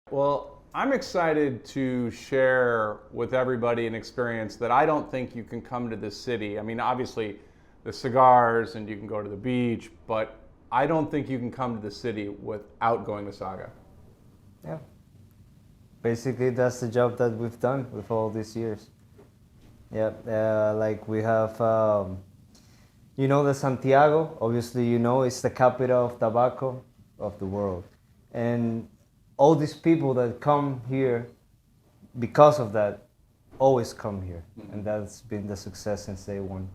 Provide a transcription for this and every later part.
Well, I'm excited to share with everybody an experience that I don't think you can come to this city. I mean, obviously, the cigars and you can go to the beach, but I don't think you can come to the city without going to SAGA. Yeah. Basically, that's the job that we've done with all these years. Yeah, like we have, the Santiago, obviously, it's the capital of tobacco of the world. And all these people that come here because of that always come here. And that's been the success since day one.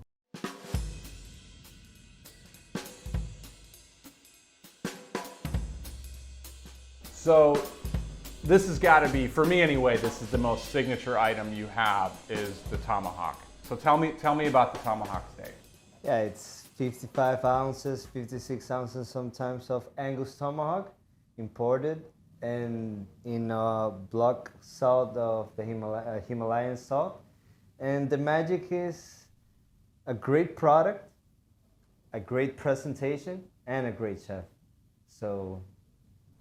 So this has got to be, for me anyway, this is the most signature item you have is the tomahawk. So tell me about the tomahawk steak. Yeah, it's 55 ounces, 56 ounces sometimes of Angus tomahawk, imported, and in a block salt of the Himalayan salt. And the magic is a great product, a great presentation, and a great chef. So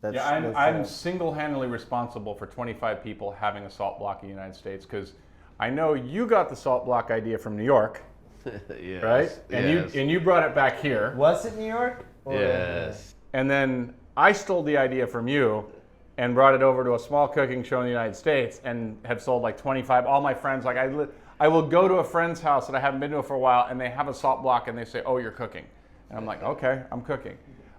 that's, I'm single-handedly responsible for 25 people having a salt block in the United States because I know you got the salt block idea from New York, Yes, right? And yes. you brought it back here. Was it New York? Or Yes. And then I stole the idea from you and brought it over to a small cooking show in the United States and have sold like 25. All my friends, like I will go to a friend's house that I haven't been to for a while and they have a salt block and they say, "Oh, you're cooking." And I'm like, "Okay, I'm cooking."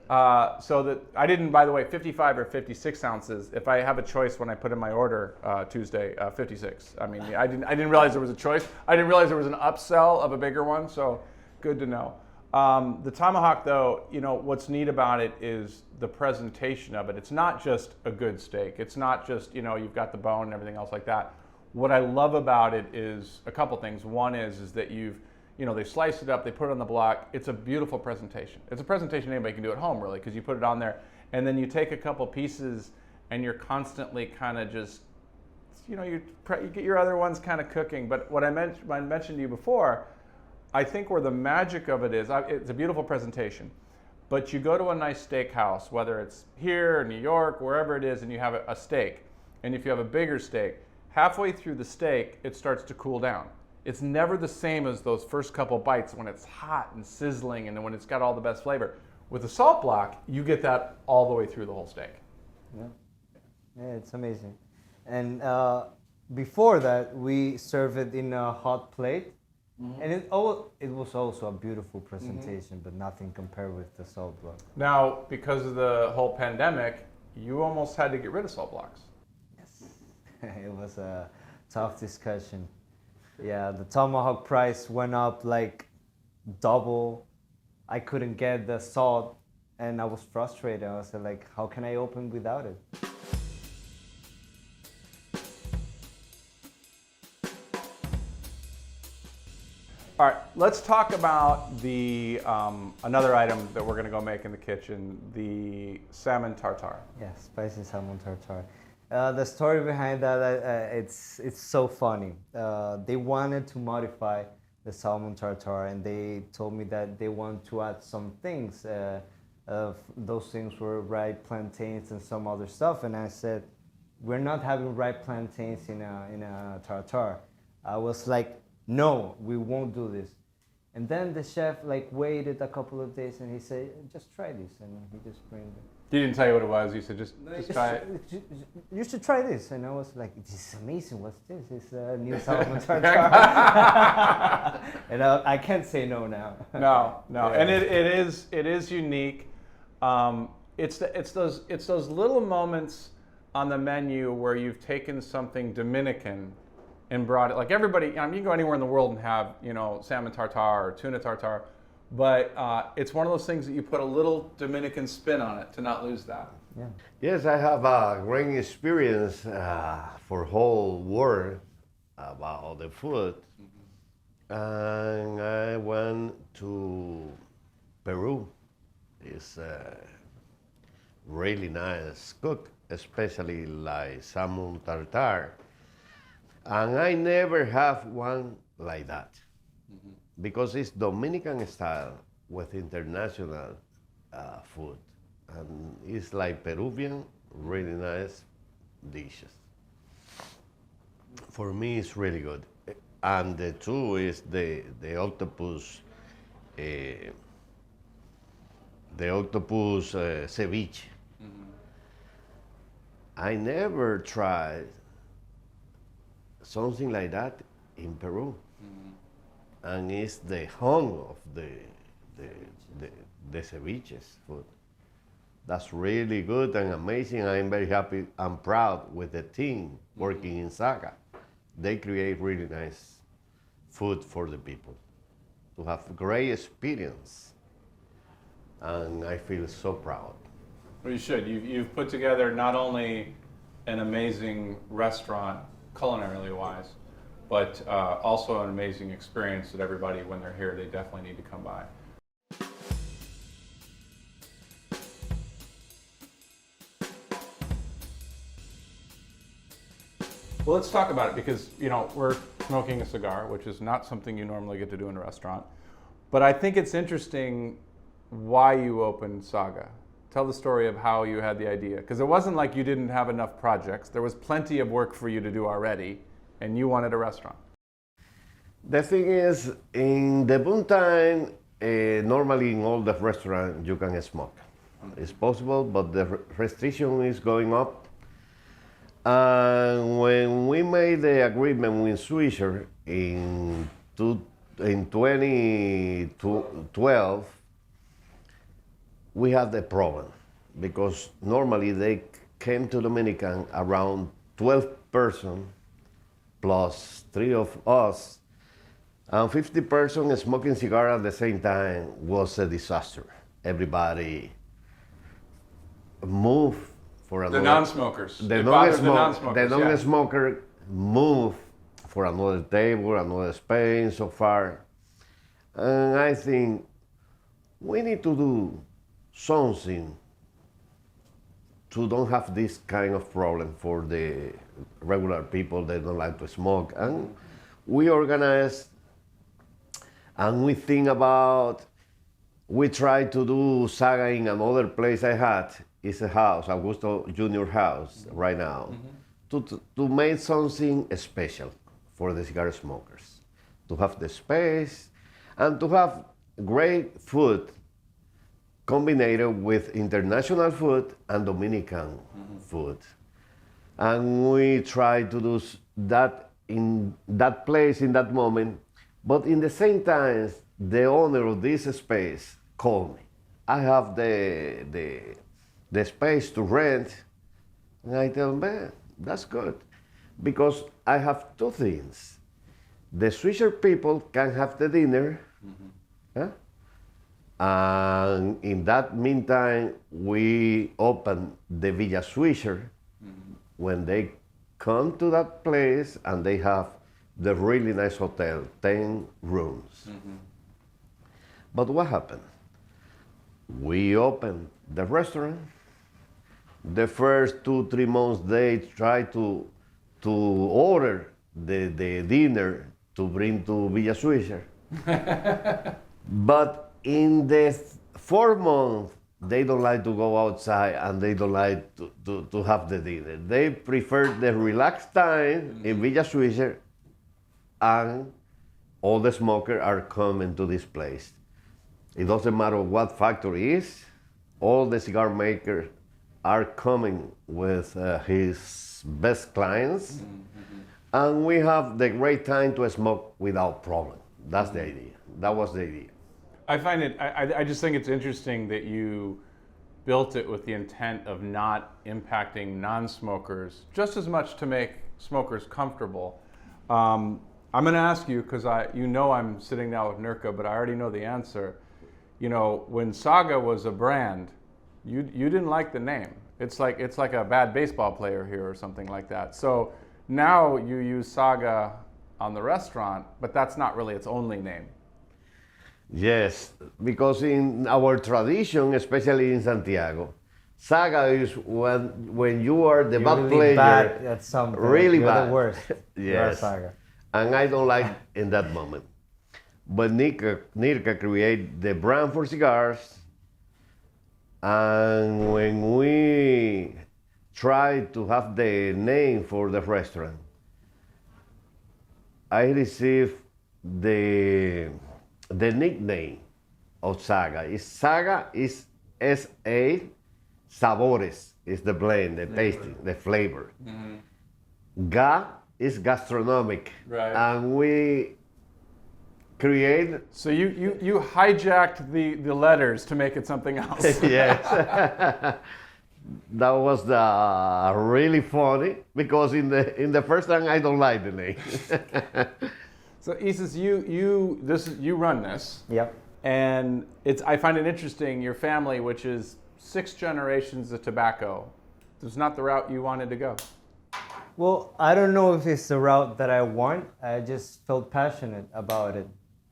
So that I didn't, by the way, 55 or 56 ounces. If I have a choice when I put in my order Tuesday, 56. I mean, I didn't realize there was a choice. I didn't realize there was an upsell of a bigger one. So good to know. The tomahawk, though, what's neat about it is the presentation of it. It's not just a good steak. It's not just you've got the bone and everything else like that. What I love about it is a couple things. One is that they slice it up, they put it on the block. It's a beautiful presentation. It's a presentation anybody can do at home, really, because you put it on there, and then you take a couple pieces, and you're constantly kind of just, you get your other ones kind of cooking. But what I mentioned to you before, I think where the magic of it is, it's a beautiful presentation, but you go to a nice steakhouse, whether it's here, New York, wherever it is, and you have a steak, and if you have a bigger steak, halfway through the steak, it starts to cool down. It's never the same as those first couple bites when it's hot and sizzling and when it's got all the best flavor. With a salt block, you get that all the way through the whole steak. Yeah, it's amazing. And before that, we serve it in a hot plate. And it was also a beautiful presentation, but nothing compared with the salt block. Now, because of the whole pandemic, you almost had to get rid of salt blocks. Yes. It was a tough discussion. Yeah, the tomahawk price went up like double. I couldn't get the salt and I was frustrated. I was like, how can I open without it? All right, let's talk about the another item that we're going to go make in the kitchen, the salmon tartare. Yeah, spicy salmon tartare. The story behind that, it's so funny. They wanted to modify the salmon tartare, and they told me that they want to add some things. Those things were ripe plantains and some other stuff, and I said, we're not having ripe plantains in a tartare. I was like, no, we won't do this. And then the chef waited a couple of days, and he said, just try this, and he just bring it. He didn't tell you what it was. He said, just try it. You should try this. And I was like, this is amazing. What's this? It's a new salmon tartare. And I can't say no now. No. Yeah. And it is unique. It's those little moments on the menu where you've taken something Dominican and brought it. Like everybody, you can go anywhere in the world and have salmon tartare or tuna tartare. But it's one of those things that you put a little Dominican spin on it to not lose that. Yeah. Yes, I have a great experience for whole world about the food. And I went to Peru. It's really nice cook, especially like salmon tartare. And I never have one like that. Because it's Dominican style with international food. And it's like Peruvian, really nice. dishes. For me, it's really good. And the two is the octopus, uh, ceviche. I never tried something like that in Peru, and it's the home of the, the, the ceviches food. That's really good and amazing. I'm very happy and proud with the team working in SAGA. They create really nice food for the people to have great experience, and I feel so proud. Well, you should. You've put together not only an amazing restaurant, culinarily wise, but also an amazing experience that everybody, when they're here, they definitely need to come by. Well, let's talk about it because, you know, we're smoking a cigar, which is not something you normally get to do in a restaurant. But I think it's interesting why you opened SAGA. Tell the story of how you had the idea. Because it wasn't like you didn't have enough projects. There was plenty of work for you to do already, and you wanted a restaurant. The thing is, in the Buntain, normally in all the restaurants you can smoke. It's possible, but the restriction is going up. And when we made the agreement with Swisher in 2012, we had a problem because normally they came to Dominican around 12 persons plus 3 of us, and 50 persons smoking cigar at the same time was a disaster. Everybody moved for another. The non-smokers. The non-smokers. non-smoker moved for another table, another space so far. And I think we need to do something to don't have this kind of problem for the regular people that don't like to smoke. And we organize and we think about, we try to do SAGA in another place I had. It's a house, Augusto Junior House, right now, to make something special for the cigar smokers, to have the space and to have great food combined with international food and Dominican food. And we try to do that in that place, in that moment, but in the same time, the owner of this space called me. I have the space to rent, and I tell him, man, that's good, because I have two things. The Swisher people can have the dinner, and in that meantime, we open the Villa Swisher when they come to that place, and they have the really nice hotel, 10 rooms. But what happened? We opened the restaurant. The first 2-3 months, they tried to order the dinner to bring to Villa Swisher. But in the 4th month, they don't like to go outside and they don't like to have the dinner. They prefer the relaxed time in Villa Swisher, and all the smokers are coming to this place. It doesn't matter what factory is, all the cigar makers are coming with his best clients, and we have the great time to smoke without problem. That's the idea. That was the idea. I find it, I just think it's interesting that you built it with the intent of not impacting non-smokers just as much to make smokers comfortable. I'm going to ask you, because you know I'm sitting now with Nurka, but I already know the answer. You know, when SAGA was a brand, you didn't like the name. It's like a bad baseball player here or something like that. So now you use SAGA on the restaurant, but that's not really its only name. Yes, because in our tradition, especially in Santiago, SAGA is when you are the bad really player, bad at something. really You're bad. the worst. You're Yes, SAGA. and I don't like in that moment. But Nirka create the brand for cigars, and when we tried to have the name for the restaurant, I received the nickname of Saga. Saga is S-A, sabores is the blend, the tasting, the flavor. Ga is gastronomic. Right. And we create So you hijacked the letters to make it something else. yes. That was really funny because in the first time I don't like the name. So Isis, you run this. Yep. And I find it interesting, your family, which is 6 generations of tobacco, was not the route you wanted to go. Well, I don't know if it's the route that I want. I just felt passionate about it.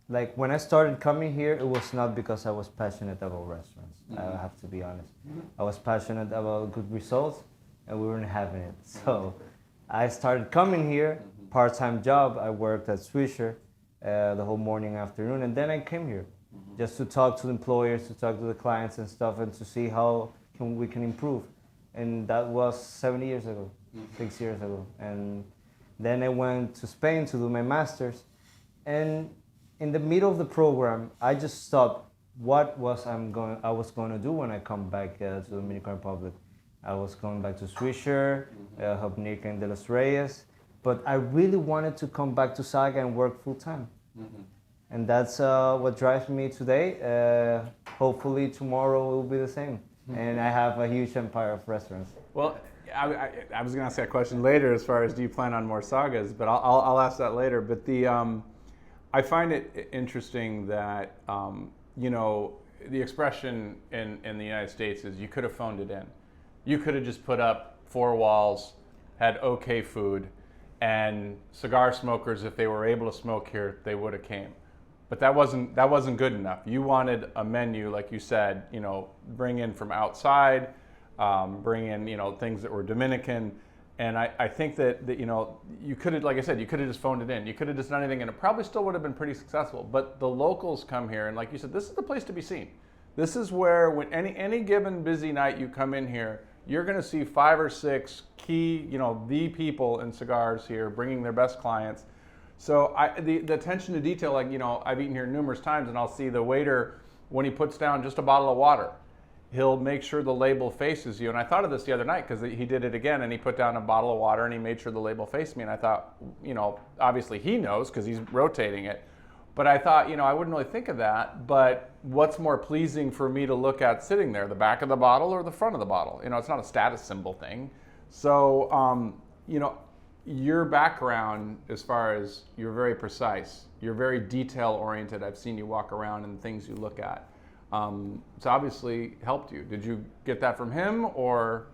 Like when I started coming here, it was not because I was passionate about restaurants. I have to be honest. I was passionate about good results, and we weren't having it. So I started coming here, part-time job. I worked at Swisher the whole morning, afternoon, and then I came here just to talk to the employers, to talk to the clients and stuff, and to see how we can improve. And that was 7 years ago, 6 years ago. And then I went to Spain to do my master's, and in the middle of the program, I just stopped what I was going to do when I come back to the Dominican Republic. I was going back to Swisher, help Nick and De Los Reyes, but I really wanted to come back to SAGA and work full time. And that's what drives me today. Hopefully tomorrow will be the same. And I have a huge empire of restaurants. Well, I was going to ask that question later as far as do you plan on more sagas, but I'll ask that later. But I find it interesting that, the expression in the United States is you could have phoned it in. You could have just put up 4 walls, had okay food, and cigar smokers, if they were able to smoke here, they would have came. But that wasn't good enough. You wanted a menu, like you said, bring in from outside, bring in, things that were Dominican. And I think that you could have, like I said, you could have just phoned it in. You could have just done anything, and it probably still would have been pretty successful. But the locals come here, and like you said, this is the place to be seen. This is where, when any given busy night you come in here, you're going to see 5 or 6 key, the people in cigars here, bringing their best clients. So the attention to detail, like I've eaten here numerous times, and I'll see the waiter when he puts down just a bottle of water, he'll make sure the label faces you. And I thought of this the other night because he did it again, and he put down a bottle of water and he made sure the label faced me. And I thought, obviously he knows because he's rotating it. But I thought, I wouldn't really think of that. But what's more pleasing for me to look at sitting there, the back of the bottle or the front of the bottle? It's not a status symbol thing. So, your background, as far as you're very precise, you're very detail oriented. I've seen you walk around and the things you look at. It's obviously helped you. Did you get that from him, or?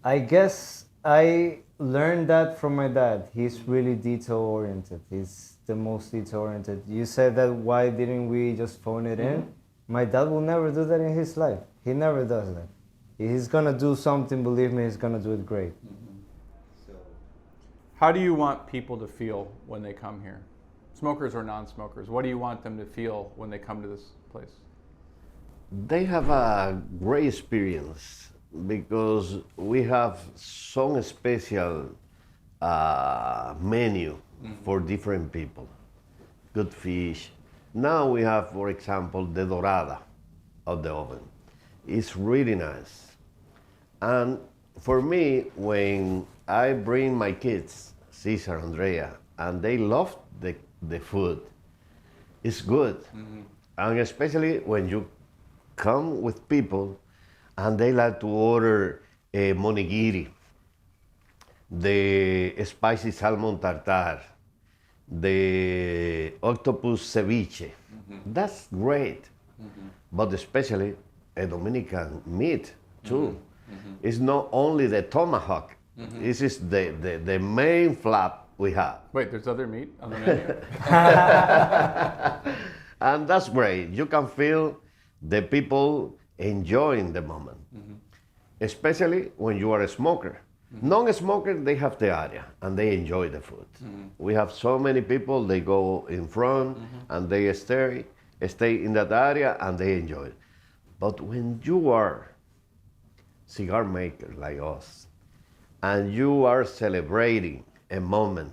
I guess I learned that from my dad. He's really detail oriented. He's the most detail oriented. You said that why didn't we just phone it in? My dad will never do that in his life. He never does that. He's gonna do something, believe me, he's gonna do it great. How do you want people to feel when they come here? Smokers or non-smokers, what do you want them to feel when they come to this place? They have a great experience because we have some special menu for different people. Good fish. Now we have, for example, the dorada of the oven. It's really nice. And for me, when I bring my kids, Cesar, Andrea, and they love the food, it's good. And especially when you come with people and they like to order a monigiri, the spicy salmon tartar, the octopus ceviche. That's great. But especially a Dominican meat too. It's not only the tomahawk. This is the main flap we have. Wait, there's other meat on the menu? And that's great. You can feel the people enjoying the moment, especially when you are a smoker. Non-smoker, they have the area and they enjoy the food. We have so many people, they go in front and they stay in that area and they enjoy it. But when you are cigar makers like us, and you are celebrating a moment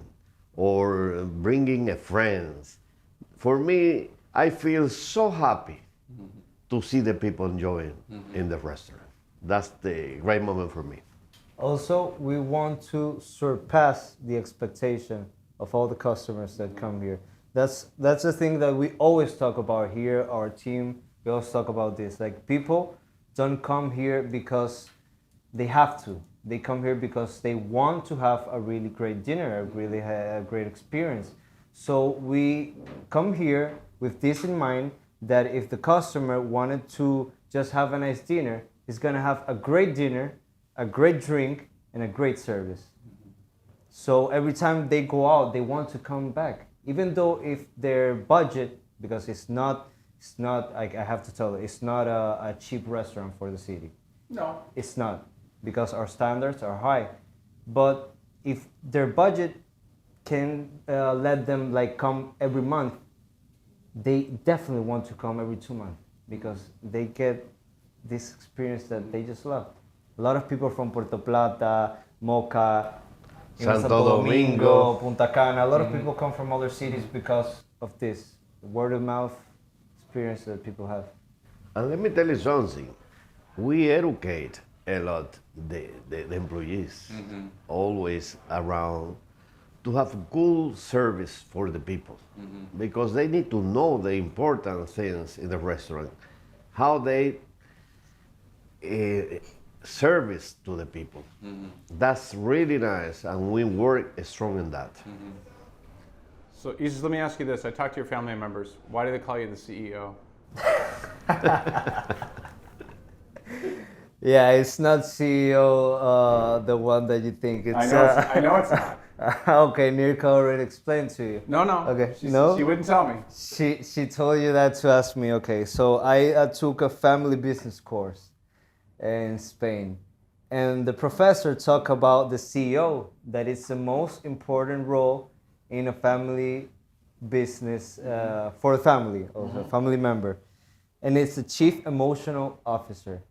or bringing a friends, for me, I feel so happy to see the people enjoying in the restaurant. That's the great moment for me. Also, we want to surpass the expectation of all the customers that come here. That's the thing that we always talk about here, our team. We always talk about this. Like, people don't come here because they have to. They come here because they want to have a really great dinner, a great experience. So we come here with this in mind, that if the customer wanted to just have a nice dinner, he's gonna have a great dinner, a great drink, and a great service. So every time they go out, they want to come back, even though if their budget, because it's not. I have to tell you, it's not a cheap restaurant for the city. No. It's not, because our standards are high. But if their budget can let them like come every month, they definitely want to come every 2 months, because they get this experience that they just love. A lot of people from Puerto Plata, Moca, Santo Domingo, Punta Cana, a lot of people come from other cities because of this word of mouth experience that people have. And let me tell you something. We educate a lot the employees, always around, to have good service for the people, because they need to know the important things in the restaurant, how they service to the people. That's really nice, and we work strong in that. So, Isis, let me ask you this. I talked to your family members. Why do they call you the CEO? Yeah, it's not CEO, the one that you think. It's, I know it's not. Okay, Nirka already explained to you. No. Okay, She no? wouldn't tell me. She told you that to ask me. Okay, so I took a family business course in Spain, and the professor talked about the CEO, that it's the most important role in a family business for a family, also a family member, and it's the chief emotional officer.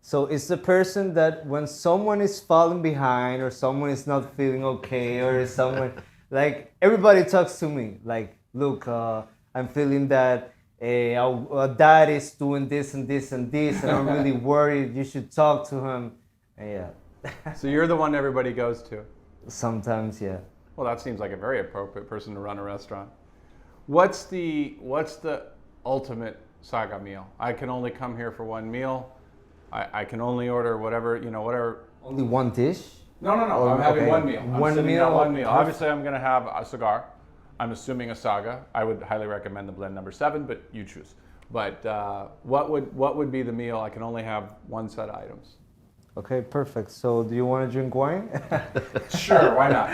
So it's the person that when someone is falling behind, or someone is not feeling okay, or someone, like, everybody talks to me like, look, I'm feeling that our dad is doing this and this and this, and I'm really worried. You should talk to him. And yeah, So you're the one everybody goes to. sometimes, yeah. Well, that seems like a very appropriate person to run a restaurant. What's the ultimate Saga meal? I can only come here for one meal. I can only order whatever, whatever. Only one dish? No. Oh, I'm having okay. one meal. I'm One sitting meal? at one meal. Obviously, I'm going to have a cigar. I'm assuming a Saga. I would highly recommend the blend number 7, but you choose. But what would be the meal? I can only have one set of items. Okay, perfect. So do you want to drink wine? Sure, why not?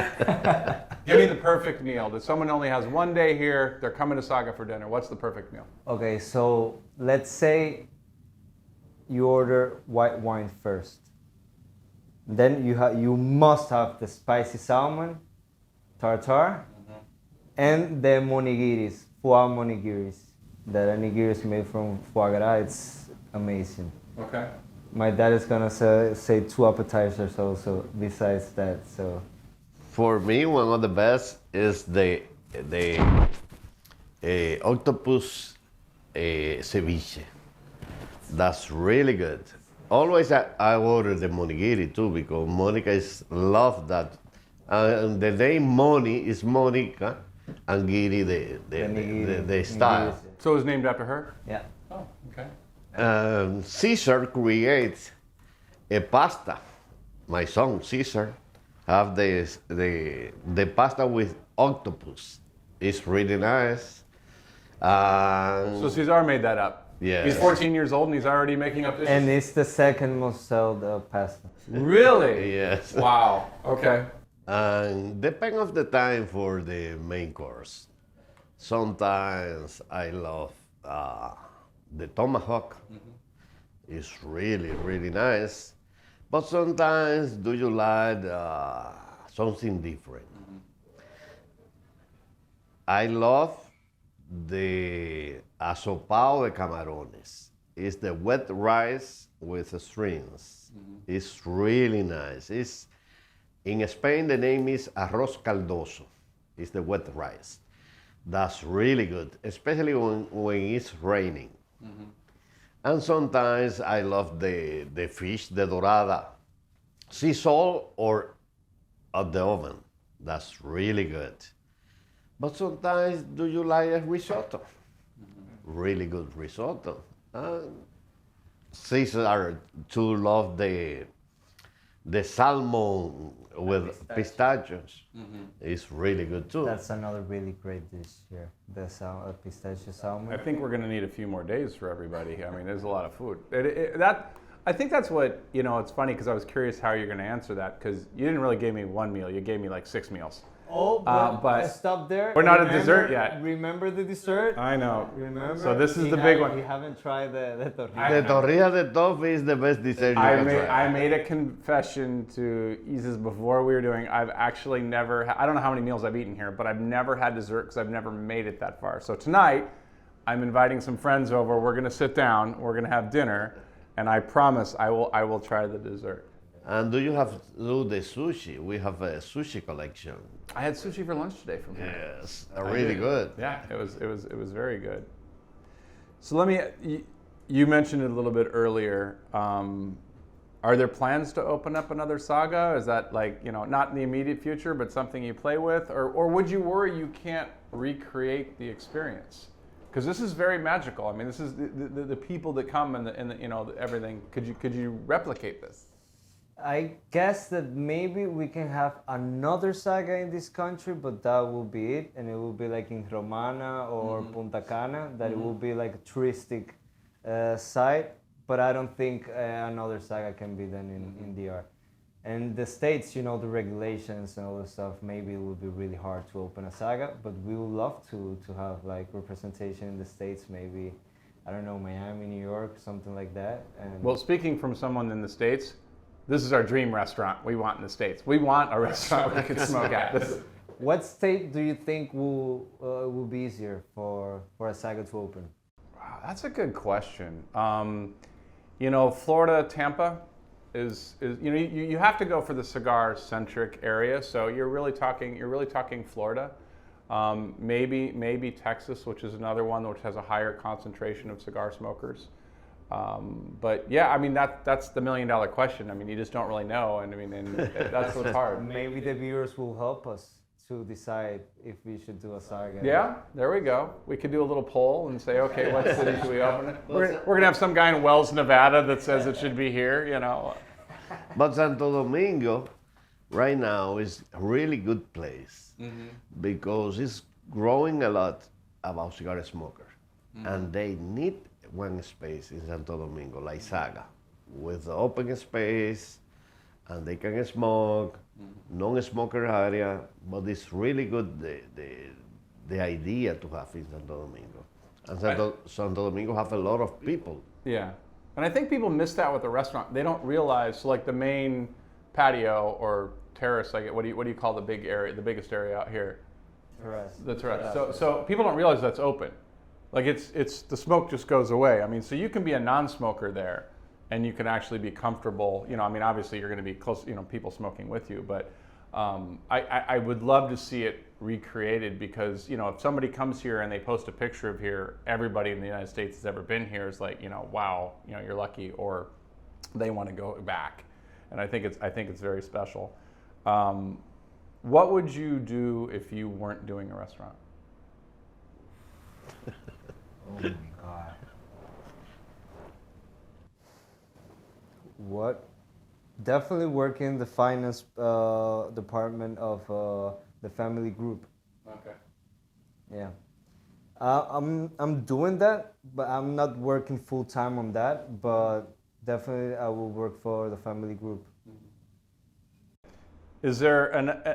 Give me the perfect meal. That someone only has one day here. They're coming to Saga for dinner. What's the perfect meal? Okay, so let's say you order white wine first. Then you must have the spicy salmon, tartar, and the monigiris, foie monigiris. That onigiri is made from foie gras. It's amazing. Okay. My dad is gonna say 2 appetizers also besides that. So For me, one of the best is the octopus ceviche. That's really good. Always I order the monigiri too, because Monica is love that. The name Moni is Monica, and giri the style. So it was named after her? yeah. Oh, okay. Caesar creates a pasta. My son Caesar have the pasta with octopus. It's really nice. So Cesar made that up. Yes. He's 14 years old and he's already making up dishes. And it's the second most sold pasta. Really? Yes. Wow. Okay. And depend of the time for the main course. Sometimes I love the tomahawk. It's really, really nice. But sometimes do you like something different? I love the asopao de camarones. is the wet rice with the strings. It's really nice. It's, in Spain, the name is arroz caldoso. It's the wet rice. That's really good, especially when it's raining. And sometimes I love the fish, the dorada, sea salt or at the oven. That's really good. But sometimes, do you like a risotto? Really good risotto. Caesar too love the salmon with pistachios. It's really good too. That's another really great dish here. The pistachio salmon. I think we're going to need a few more days for everybody. I mean, there's a lot of food. I think that's what, you know, it's funny because I was curious how you're going to answer that because you didn't really give me one meal. You gave me like 6 meals. Oh, but stop there. We're not at dessert yet. Remember the dessert? I know. Remember? So this is the big one. You haven't tried the tortilla. The tortilla de tofu is the best dessert you can try. I made a confession to Isis before we were doing. I've actually never. I don't know how many meals I've eaten here, but I've never had dessert because I've never made it that far. So tonight, I'm inviting some friends over. We're gonna sit down. We're gonna have dinner, and I promise I will try the dessert. And do you have do the sushi? We have a sushi collection. I had sushi for lunch today from here. Yes, really good. Yeah, it was very good. So let me. You mentioned it a little bit earlier. Are there plans to open up another Saga? Is that like, you know, not in the immediate future, but something you play with, or would you worry you can't recreate the experience? Because this is very magical. I mean, this is the people that come and the you know everything. Could you replicate this? I guess that maybe we can have another Saga in this country, but that will be it, and it will be like in Romana or Punta Cana, that it will be like a touristic site, but I don't think another Saga can be done in DR. And the States, you know, the regulations and all the stuff, maybe it would be really hard to open a Saga, but we would love to have like representation in the States, maybe, I don't know, Miami, New York, something like that. And Well, speaking from someone in the States, this is our dream restaurant we want in the States. We want a restaurant we can smoke at. What state do you think will be easier for a Saga to open? Wow, that's a good question. You know, Florida, Tampa is you know you have to go for the cigar centric area. So you're really talking Florida. Maybe Texas, which is another one which has a higher concentration of cigar smokers. But yeah, I mean that's the $1 million question. I mean, you just don't really know, and I mean, and that's what's hard. Maybe the viewers will help us to decide if we should do a Saga. Yeah, there we go. We could do a little poll and say, okay, what city should we open it? We're gonna have some guy in Wells, Nevada, that says it should be here. You know. But Santo Domingo, right now, is a really good place because it's growing a lot about cigar smokers, and they need one space in Santo Domingo, like Saga, with the open space, and they can smoke, non-smoker area, but it's really good, the idea to have in Santo Domingo. And Santo Domingo have a lot of people. Yeah, and I think people miss that with the restaurant. They don't realize, so like the main patio or terrace, like what do you call the big area, the biggest area out here? Terrace. The terrace. So people don't realize that's open. Like it's the smoke just goes away. I mean, so you can be a non-smoker there, and you can actually be comfortable. You know, I mean, obviously you're going to be close. You know, people smoking with you, but I would love to see it recreated because you know if somebody comes here and they post a picture of here, everybody in the United States that's ever been here is like, you know, wow, you know, you're lucky, or they want to go back, and I think it's very special. What would you do if you weren't doing a restaurant? Oh my God. What? Definitely work in the finance department of the family group. Okay. Yeah. I'm doing that, but I'm not working full time on that. But definitely, I will work for the family group. Is there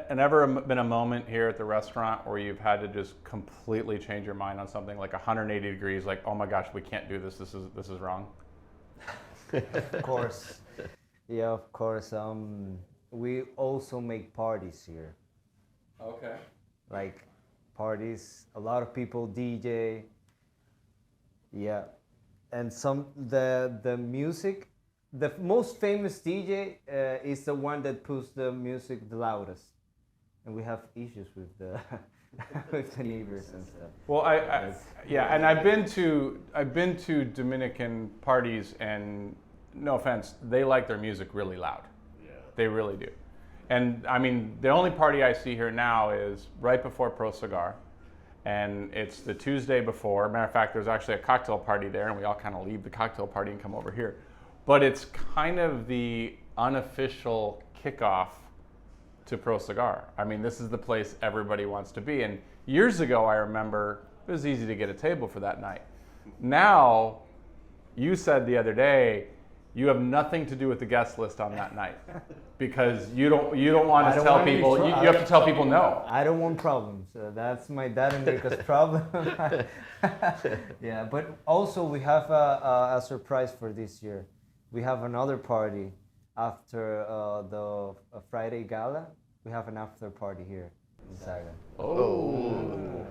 ever been a moment here at the restaurant where you've had to just completely change your mind on something, like 180 degrees, like, oh my gosh, we can't do this. This is wrong. Of course. Yeah, of course. We also make parties here. Okay. Like parties, a lot of people DJ. Yeah. and the music, the most famous DJ is the one that puts the music the loudest, and we have issues with the with the neighbors and stuff. Well, yeah, and I've been to Dominican parties, and no offense, they like their music really loud. Yeah. They really do. And I mean, the only party I see here now is right before Pro Cigar, and it's the Tuesday before. Matter of fact, there's actually a cocktail party there, and we all kind of leave the cocktail party and come over here. But it's kind of the unofficial kickoff to Pro Cigar. I mean, this is the place everybody wants to be. And years ago, I remember it was easy to get a table for that night. Now, you said the other day, you have nothing to do with the guest list on that night because you don't want to tell people. You have to tell people no. I don't want problems. That's my dad and Nico's problem. Yeah, but also we have a surprise for this year. We have another party after the Friday gala. We have an after party here in Saga. Oh.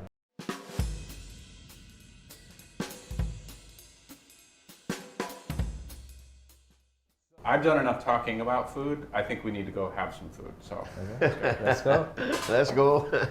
I've done enough talking about food. I think we need to go have some food. So Okay, let's go. Let's go.